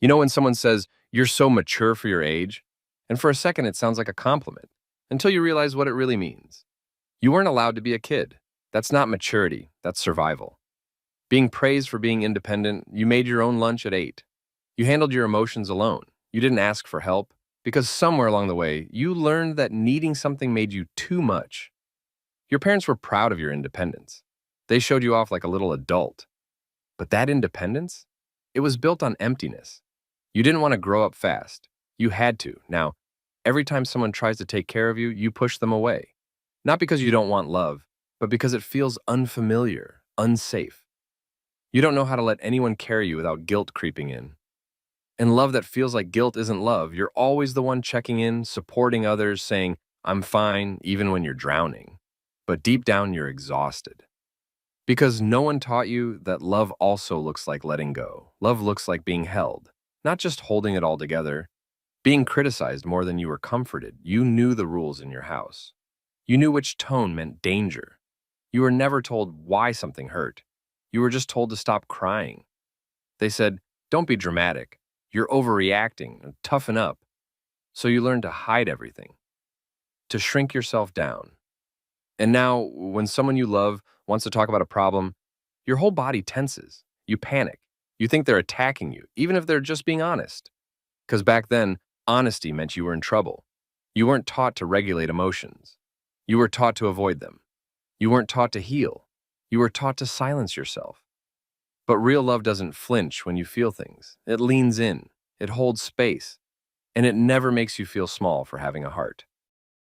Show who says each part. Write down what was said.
Speaker 1: You know when someone says, "You're so mature for your age?" And for a second, it sounds like a compliment, until you realize what it really means. You weren't allowed to be a kid. That's not maturity, that's survival. Being praised for being independent, you made your own lunch at 8. You handled your emotions alone. You didn't ask for help, because somewhere along the way, you learned that needing something made you too much. Your parents were proud of your independence. They showed you off like a little adult. But that independence? It was built on emptiness. You didn't want to grow up fast. You had to. Now, every time someone tries to take care of you, you push them away. Not because you don't want love, but because it feels unfamiliar, unsafe. You don't know how to let anyone carry you without guilt creeping in. And love that feels like guilt isn't love. You're always the one checking in, supporting others, saying, "I'm fine," even when you're drowning. But deep down, you're exhausted. Because no one taught you that love also looks like letting go. Love looks like being held, not just holding it all together. Being criticized more than you were comforted. You knew the rules in your house. You knew which tone meant danger. You were never told why something hurt. You were just told to stop crying. They said, "Don't be dramatic. You're overreacting. Toughen up." So you learned to hide everything, to shrink yourself down. And now, when someone you love wants to talk about a problem, your whole body tenses. You panic. You think they're attacking you, even if they're just being honest. Because back then, honesty meant you were in trouble. You weren't taught to regulate emotions. You were taught to avoid them. You weren't taught to heal. You were taught to silence yourself. But real love doesn't flinch when you feel things. It leans in. It holds space. And it never makes you feel small for having a heart.